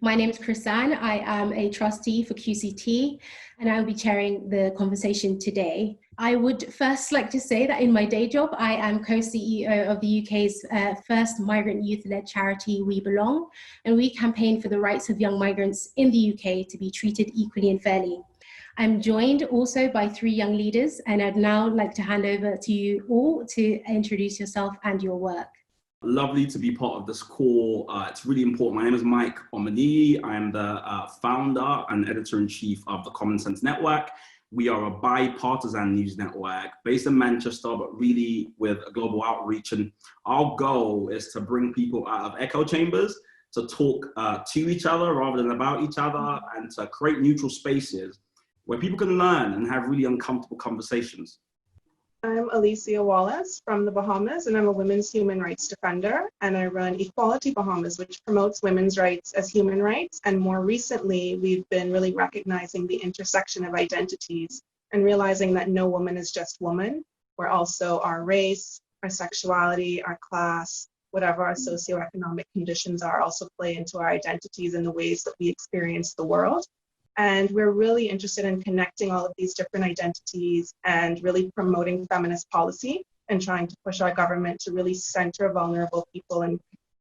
My name is Chrisann. I am a trustee for QCT, and I will be chairing the conversation today. I would first like to say that in my day job, I am co-CEO of the UK's first migrant youth-led charity, We Belong, and we campaign for the rights of young migrants in the UK to be treated equally and fairly. I'm joined also by three young leaders, and I'd now like to hand over to you all to introduce yourself and your work. Lovely to be part of this call. It's really important. My name is Mike Omoniyi. I'm the founder and editor-in-chief of the Common Sense Network. We are a bipartisan news network based in Manchester, but really with a global outreach. And our goal is to bring people out of echo chambers to talk to each other rather than about each other, and to create neutral spaces where people can learn and have really uncomfortable conversations. I'm Alicia Wallace from the Bahamas, and I'm a women's human rights defender, and I run Equality Bahamas, which promotes women's rights as human rights. And more recently, we've been really recognizing the intersection of identities and realizing that no woman is just woman. We're also our race, our sexuality, our class, whatever our socioeconomic conditions are, also play into our identities and the ways that we experience the world. And we're really interested in connecting all of these different identities and really promoting feminist policy and trying to push our government to really center vulnerable people and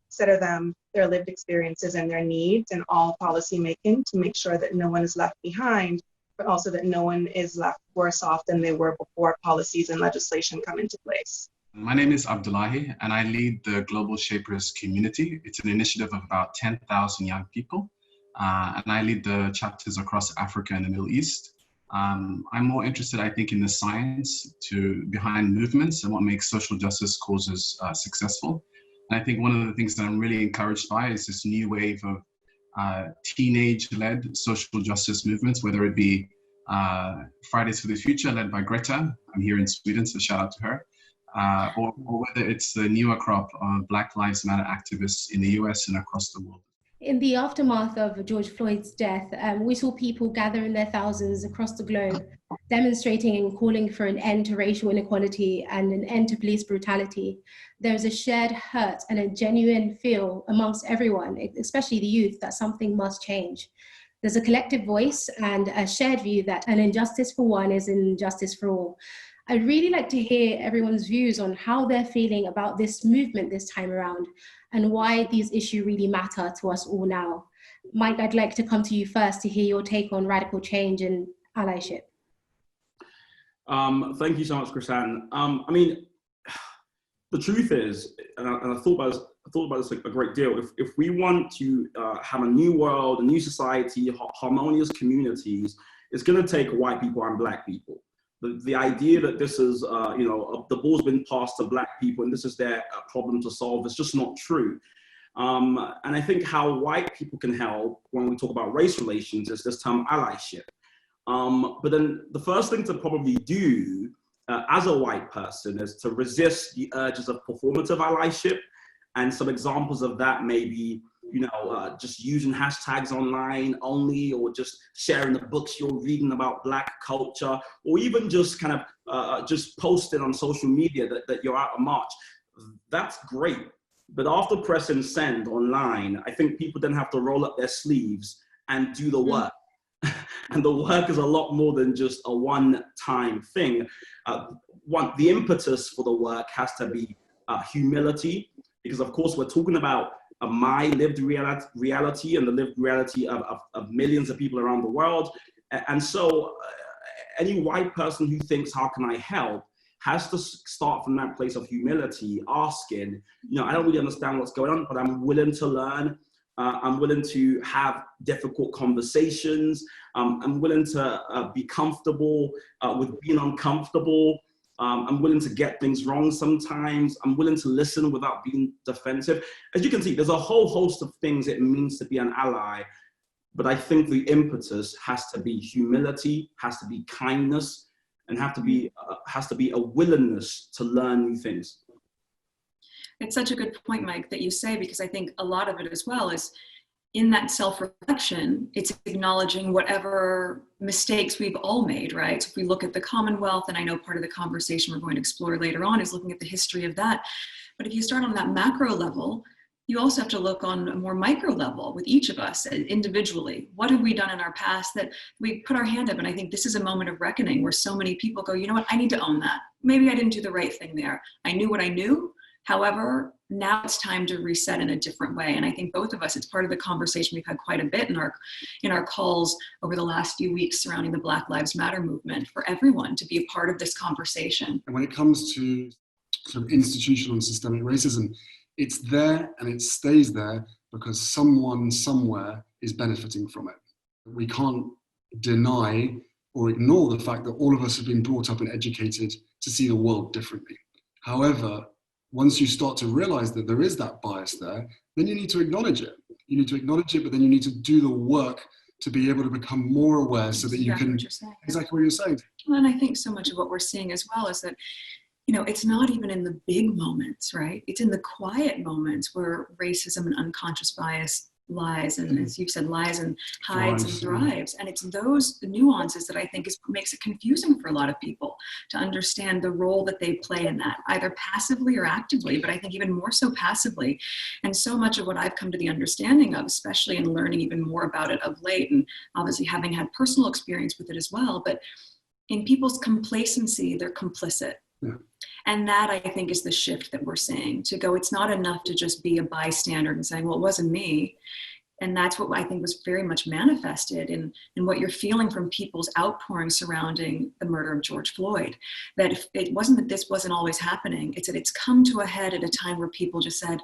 consider them, their lived experiences and their needs in all policy making, to make sure that no one is left behind, but also that no one is left worse off than they were before policies and legislation come into place. My name is Abdullahi, and I lead the Global Shapers community. It's an initiative of about 10,000 young people. And I lead the chapters across Africa and the Middle East. I'm more interested, I think, in the science behind movements and what makes social justice causes successful. And I think one of the things that I'm really encouraged by is this new wave of teenage-led social justice movements, whether it be Fridays for the Future, led by Greta. I'm here in Sweden, so shout out to her. Or whether it's the newer crop of Black Lives Matter activists in the US and across the world. In the aftermath of George Floyd's death, we saw people gather in their thousands across the globe, demonstrating and calling for an end to racial inequality and an end to police brutality. There's a shared hurt and a genuine feel amongst everyone, especially the youth, that something must change. There's a collective voice and a shared view that an injustice for one is an injustice for all. I'd really like to hear everyone's views on how they're feeling about this movement this time around, and why these issues really matter to us all now. Mike, I'd like to come to you first to hear your take on radical change and allyship. Thank you so much, Chrisann. I mean, the truth is, and I thought about this a great deal, if we want to have a new world, a new society, harmonious communities, it's gonna take white people and Black people. The idea that this is, the ball's been passed to Black people and this is their problem to solve is just not true. And I think how white people can help when we talk about race relations is this term allyship. But then the first thing to probably do as a white person is to resist the urges of performative allyship. And some examples of that may be, just using hashtags online only, or just sharing the books you're reading about Black culture, or even just kind of just posting on social media that you're out of march. That's great. But after pressing send online, I think people then have to roll up their sleeves and do the work. And the work is a lot more than just a one-time thing. The impetus for the work has to be humility, because of course we're talking about my lived reality and the lived reality of millions of people around the world. And so any white person who thinks, how can I help, has to start from that place of humility, asking, I don't really understand what's going on, but I'm willing to learn. I'm willing to have difficult conversations. I'm willing to be comfortable with being uncomfortable. I'm willing to get things wrong sometimes. I'm willing to listen without being defensive. As you can see, there's a whole host of things it means to be an ally. But I think the impetus has to be humility, has to be kindness, and has to be a willingness to learn new things. It's such a good point, Mike, that you say, because I think a lot of it as well is in that self-reflection, it's acknowledging whatever mistakes we've all made, right? So if we look at the Commonwealth, and I know part of the conversation we're going to explore later on is looking at the history of that. But if you start on that macro level, you also have to look on a more micro level with each of us individually. What have we done in our past that we put our hand up? And I think this is a moment of reckoning where so many people go, you know what, I need to own that. Maybe I didn't do the right thing there. I knew what I knew. However, now it's time to reset in a different way. And I think both of us, it's part of the conversation we've had quite a bit in our calls over the last few weeks surrounding the Black Lives Matter movement, for everyone to be a part of this conversation. And when it comes to sort of institutional and systemic racism, it's there and it stays there because someone somewhere is benefiting from it. We can't deny or ignore the fact that all of us have been brought up and educated to see the world differently. However, once you start to realize that there is that bias there, then you need to acknowledge it. You need to acknowledge it, but then you need to do the work to be able to become more aware so that you can, exactly what you're saying. Well, and I think so much of what we're seeing as well is that, you know, it's not even in the big moments, right? It's in the quiet moments where racism and unconscious bias lies, and as you've said, lies and hides and thrives. And it's those nuances that I think is what makes it confusing for a lot of people to understand the role that they play in that, either passively or actively, but I think even more so passively. And so much of what I've come to the understanding of, especially in learning even more about it of late, and obviously having had personal experience with it as well, but in people's complacency, they're complicit. Yeah. And that, I think, is the shift that we're seeing, to go, it's not enough to just be a bystander and saying, well, it wasn't me. And that's what I think was very much manifested in what you're feeling from people's outpouring surrounding the murder of George Floyd. That if it wasn't that this wasn't always happening, it's that it's come to a head at a time where people just said,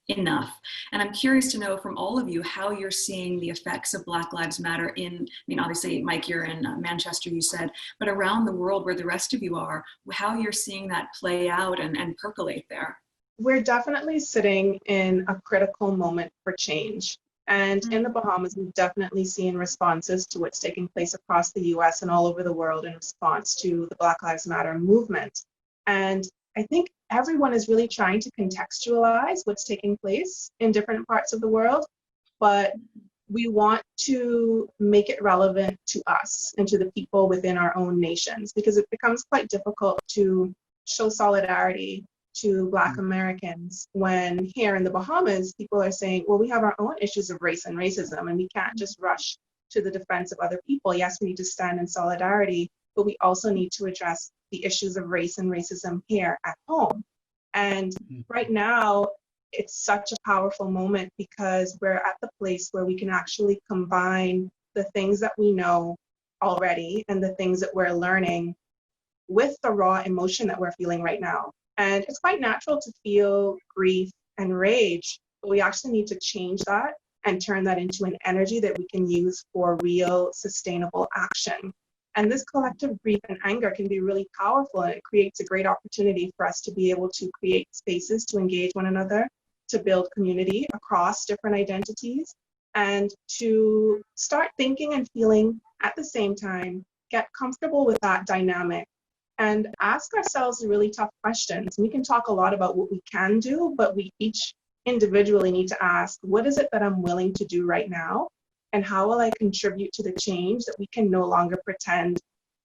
enough. And I'm curious to know from all of you how you're seeing the effects of Black Lives Matter in, I mean, obviously, Mike, you're in Manchester, you said, but around the world where the rest of you are, how you're seeing that play out and percolate there. We're definitely sitting in a critical moment for change. And in the Bahamas, we've definitely seen responses to what's taking place across the US and all over the world in response to the Black Lives Matter movement. And I think everyone is really trying to contextualize what's taking place in different parts of the world, but we want to make it relevant to us and to the people within our own nations, because it becomes quite difficult to show solidarity to Black Americans when here in the Bahamas, people are saying, well, we have our own issues of race and racism, and we can't just rush to the defense of other people. Yes, we need to stand in solidarity, but we also need to address the issues of race and racism here at home. And right now, it's such a powerful moment because we're at the place where we can actually combine the things that we know already and the things that we're learning with the raw emotion that we're feeling right now. And it's quite natural to feel grief and rage, but we actually need to change that and turn that into an energy that we can use for real, sustainable action. And this collective grief and anger can be really powerful, and it creates a great opportunity for us to be able to create spaces to engage one another, to build community across different identities, and to start thinking and feeling at the same time, get comfortable with that dynamic, and ask ourselves really tough questions. We can talk a lot about what we can do, but we each individually need to ask, what is it that I'm willing to do right now? And how will I contribute to the change that we can no longer pretend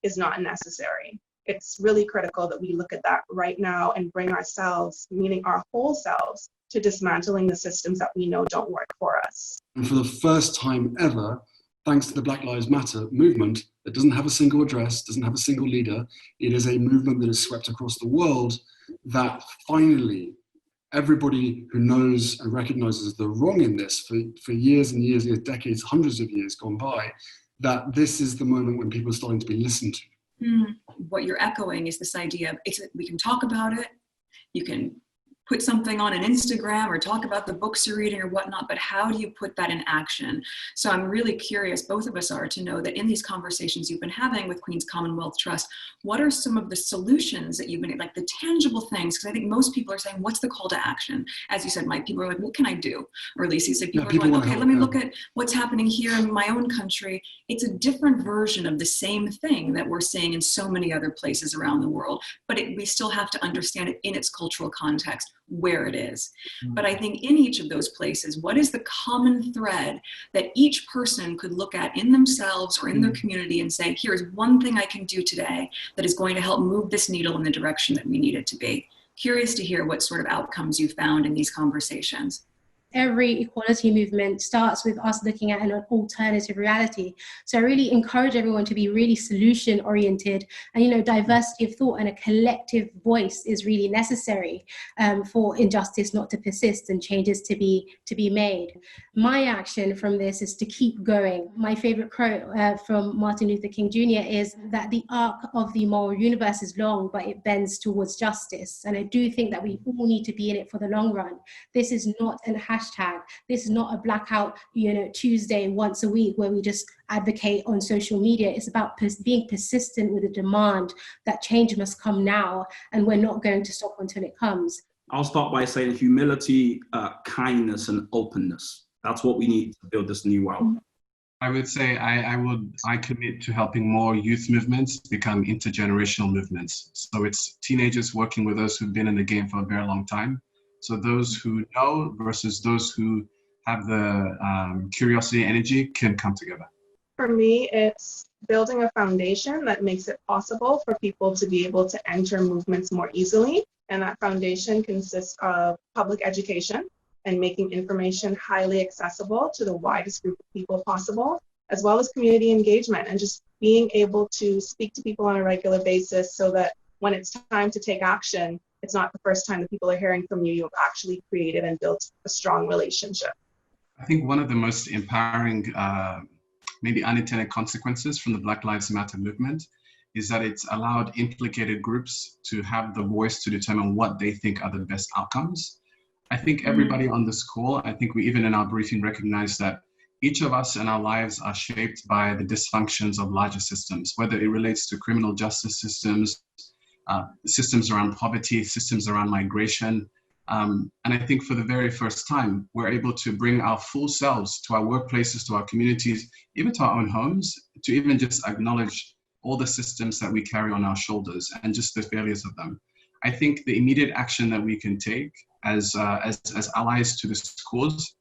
is not necessary? It's really critical that we look at that right now and bring ourselves, meaning our whole selves, to dismantling the systems that we know don't work for us. And for the first time ever, thanks to the Black Lives Matter movement, that doesn't have a single address, doesn't have a single leader, it is a movement that is swept across the world, that finally everybody who knows and recognizes the wrong in this for years and years, decades, hundreds of years gone by, that this is the moment when people are starting to be listened to. What you're echoing is this idea of we can talk about it, you can put something on an Instagram or talk about the books you're reading or whatnot, but how do you put that in action? So I'm really curious, both of us are, to know that in these conversations you've been having with Queen's Commonwealth Trust, what are some of the solutions that you've been, like the tangible things? Because I think most people are saying, what's the call to action? As you said, Mike, people are like, what can I do? Or at least you said, people are going, okay, let me look at what's happening here in my own country. It's a different version of the same thing that we're seeing in so many other places around the world, but we still have to understand it in its cultural context, where it is. But I think in each of those places, what is the common thread that each person could look at in themselves or in their community and say, here's one thing I can do today that is going to help move this needle in the direction that we need it to be? Curious to hear what sort of outcomes you found in these conversations. every equality movement starts with us looking at an alternative reality. So I really encourage everyone to be really solution oriented, and diversity of thought and a collective voice is really necessary for injustice not to persist and changes to be made. My action from this is to keep going. My favorite quote from Martin Luther King Jr. is that the arc of the moral universe is long, but it bends towards justice. And I do think that we all need to be in it for the long run. This is not a hashtag. This is not a blackout, Tuesday once a week where we just advocate on social media. It's about being persistent with the demand that change must come now, and we're not going to stop until it comes. I'll start by saying humility, kindness, and openness. That's what we need to build this new world. I would say I commit to helping more youth movements become intergenerational movements. So it's teenagers working with those who've been in the game for a very long time. So those who know versus those who have the curiosity and energy can come together. For me, it's building a foundation that makes it possible for people to be able to enter movements more easily. And that foundation consists of public education and making information highly accessible to the widest group of people possible, as well as community engagement and just being able to speak to people on a regular basis so that when it's time to take action, it's not the first time that people are hearing from you. You've actually created and built a strong relationship. I think one of the most empowering, maybe unintended consequences from the Black Lives Matter movement is that it's allowed implicated groups to have the voice to determine what they think are the best outcomes. I think everybody on this call, I think we even in our briefing recognize that each of us in our lives are shaped by the dysfunctions of larger systems, whether it relates to criminal justice systems, systems around poverty, systems around migration. And I think for the very first time, we're able to bring our full selves to our workplaces, to our communities, even to our own homes, to even just acknowledge all the systems that we carry on our shoulders and just the failures of them. I think the immediate action that we can take as allies to this cause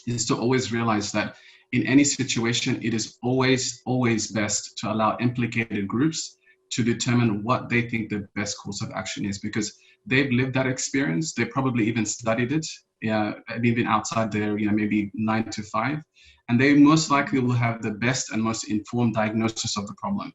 is to always realize that in any situation, it is always best to allow implicated groups to determine what they think the best course of action is, because they've lived that experience. They probably even studied it, even outside their, maybe 9 to 5, and they most likely will have the best and most informed diagnosis of the problem.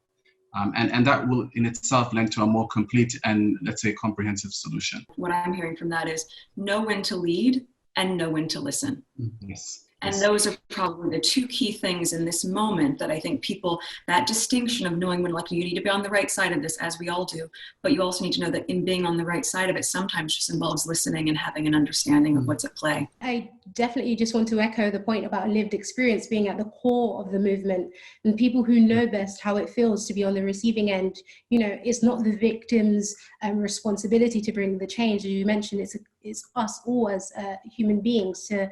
And that will in itself lend to a more complete and, let's say, comprehensive solution. What I'm hearing from that is know when to lead and know when to listen. Yes. And those are probably the two key things in this moment that I think people, that distinction of knowing when, like, you need to be on the right side of this, as we all do, but you also need to know that in being on the right side of it sometimes just involves listening and having an understanding of what's at play. I definitely just want to echo the point about lived experience being at the core of the movement, and people who know best how it feels to be on the receiving end. It's not the victim's responsibility to bring the change. As you mentioned, it's us all as human beings to,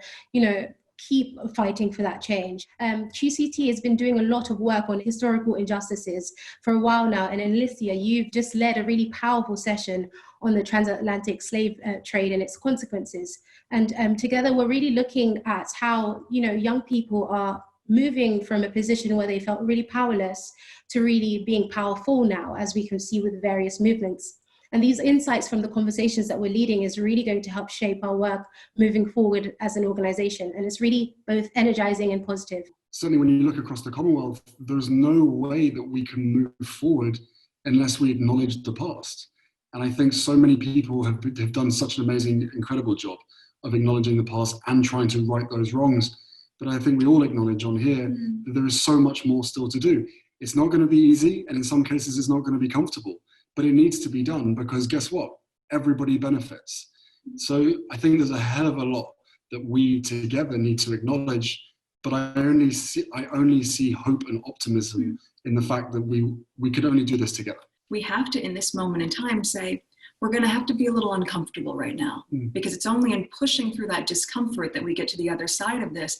keep fighting for that change. QCT has been doing a lot of work on historical injustices for a while now. And Alicia, you've just led a really powerful session on the transatlantic slave trade and its consequences. And together we're really looking at how, young people are moving from a position where they felt really powerless to really being powerful now, as we can see with various movements. And these insights from the conversations that we're leading is really going to help shape our work moving forward as an organization. And it's really both energizing and positive. Certainly when you look across the Commonwealth, there's no way that we can move forward unless we acknowledge the past. And I think so many people have done such an amazing, incredible job of acknowledging the past and trying to right those wrongs. But I think we all acknowledge on here that there is so much more still to do. It's not going to be easy, and in some cases it's not going to be comfortable. But it needs to be done because guess what? Everybody benefits. So I think there's a hell of a lot that we together need to acknowledge. But I only see hope and optimism in the fact that we could only do this together. We have to, in this moment in time, say, we're going to have to be a little uncomfortable right now, because it's only in pushing through that discomfort that we get to the other side of this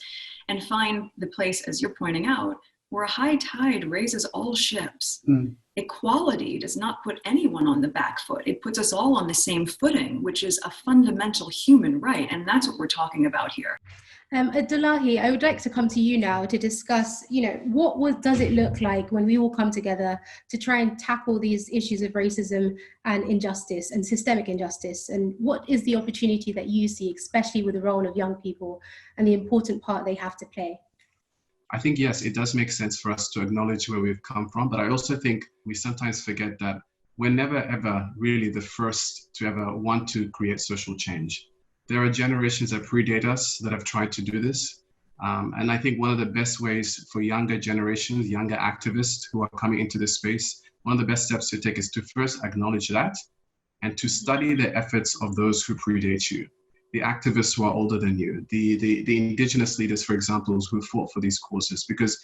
and find the place, as you're pointing out, where a high tide raises all ships. Equality does not put anyone on the back foot. It puts us all on the same footing, which is a fundamental human right. And that's what we're talking about here. Abdullahi, I would like to come to you now to discuss, does it look like when we all come together to try and tackle these issues of racism and injustice and systemic injustice? And what is the opportunity that you see, especially with the role of young people and the important part they have to play? I think, yes, it does make sense for us to acknowledge where we've come from, but I also think we sometimes forget that we're never, ever really the first to ever want to create social change. There are generations that predate us that have tried to do this. And I think one of the best ways for younger generations, younger activists who are coming into this space, one of the best steps to take is to first acknowledge that and to study the efforts of those who predate you, the activists who are older than you, the indigenous leaders, for example, who fought for these causes, because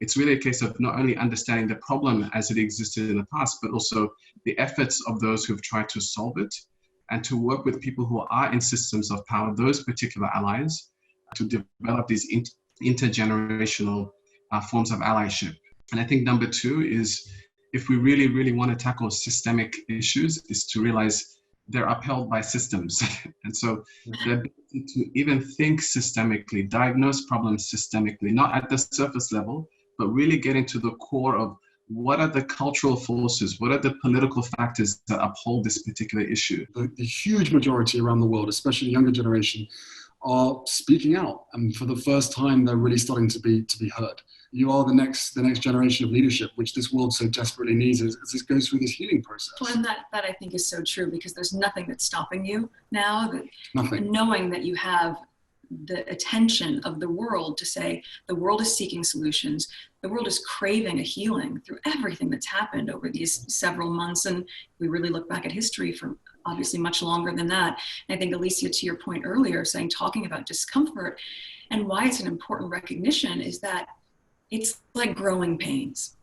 it's really a case of not only understanding the problem as it existed in the past, but also the efforts of those who've tried to solve it, and to work with people who are in systems of power, those particular allies, to develop these intergenerational forms of allyship. And I think number two is, if we really, really want to tackle systemic issues, is to realize they're upheld by systems. And so the ability to even think systemically, diagnose problems systemically, not at the surface level, but really get into the core of what are the cultural forces, what are the political factors that uphold this particular issue? The huge majority around the world, especially the younger generation, are speaking out, and for the first time, they're really starting to be heard. You are the next generation of leadership, which this world so desperately needs as this goes through this healing process. Well, and that I think is so true, because there's nothing that's stopping you now. Nothing. Knowing that you have the attention of the world to say the world is seeking solutions, the world is craving a healing through everything that's happened over these several months, and we really look back at history for obviously much longer than that. And I think, Alicia, to your point earlier, talking about discomfort and why it's an important recognition is that it's like growing pains.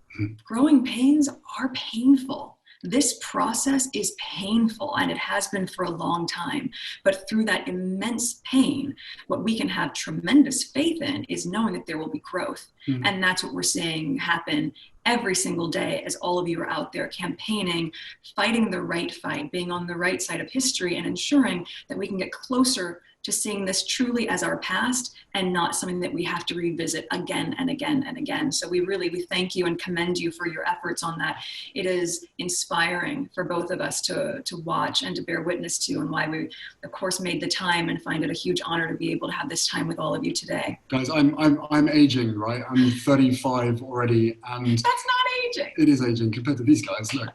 Growing pains are painful. This process is painful, and it has been for a long time. But through that immense pain, what we can have tremendous faith in is knowing that there will be growth. And that's what we're seeing happen every single day as all of you are out there campaigning, fighting the right fight, being on the right side of history, and ensuring that we can get closer to seeing this truly as our past and not something that we have to revisit again and again and again. So we thank you and commend you for your efforts on that. It is inspiring for both of us to watch and to bear witness to, and why we, of course, made the time and find it a huge honor to be able to have this time with all of you today. Guys, I'm aging, right? I'm 35 already, and that's not aging. It is aging compared to these guys. Look.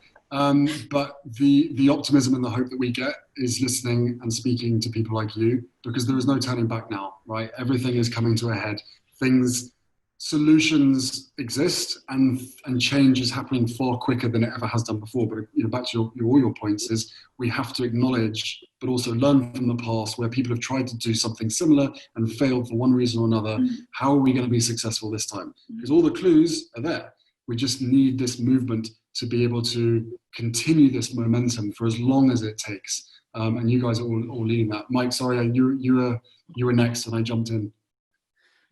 But the optimism and the hope that we get is listening and speaking to people like you, because there is no turning back now, right? Everything is coming to a head. Solutions exist, and change is happening far quicker than it ever has done before. But back to all your points is, we have to acknowledge, but also learn from the past where people have tried to do something similar and failed for one reason or another. How are we going to be successful this time? Because all the clues are there. We just need this movement to be able to continue this momentum for as long as it takes. And you guys are all leading that. Mike, sorry, you were next and I jumped in.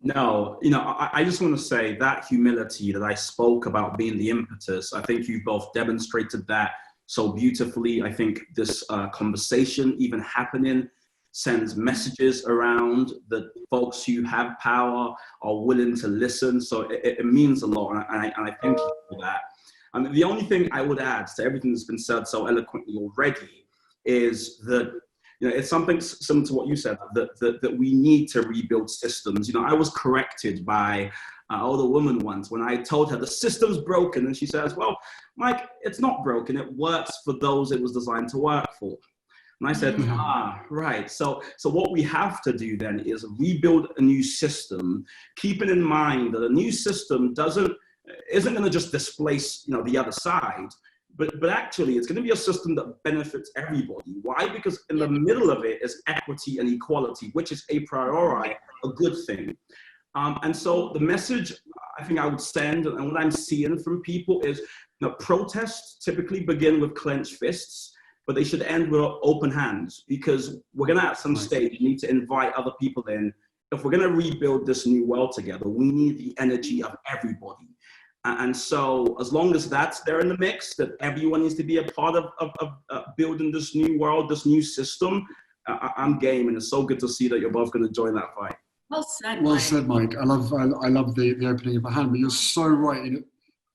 No, I just want to say that humility that I spoke about being the impetus, I think you both demonstrated that so beautifully. I think this conversation even happening sends messages around that folks who have power are willing to listen. So it means a lot, and I thank you for that. And the only thing I would add to everything that's been said so eloquently already is that it's something similar to what you said, that we need to rebuild systems. I was corrected by an older woman once when I told her the system's broken, and she says, "Well, Mike, it's not broken. It works for those it was designed to work for." And I said, right. So what we have to do then is rebuild a new system, keeping in mind that a new system isn't going to just displace, the other side, but actually it's going to be a system that benefits everybody. Why? Because in the middle of it is equity and equality, which is a priori a good thing. And so the message I think I would send, and what I'm seeing from people is, protests typically begin with clenched fists, but they should end with open hands, because we're going to, at some stage, need to invite other people in. If we're going to rebuild this new world together, we need the energy of everybody. And so as long as that's there in the mix, that everyone needs to be a part of building this new world, this new system, I'm game. And it's so good to see that you're both going to join that fight. Well said, Well Mike. said, Mike. I love the opening of the hand, but you're so right. You know,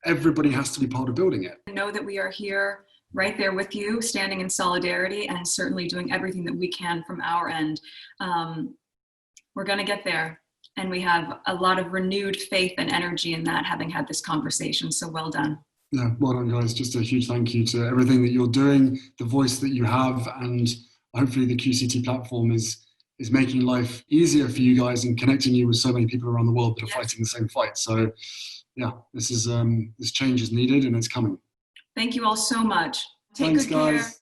everybody has to be part of building it. Know that we are here right there with you, standing in solidarity, and certainly doing everything that we can from our end. We're going to get there, and we have a lot of renewed faith and energy in that, having had this conversation. So well done. Yeah, well done, guys. Just a huge thank you to everything that you're doing, the voice that you have, and hopefully the QCT platform is making life easier for you guys and connecting you with so many people around the world that are fighting the same fight. So yeah, this change is needed and it's coming. Thank you all so much. Take Thanks, good care. guys.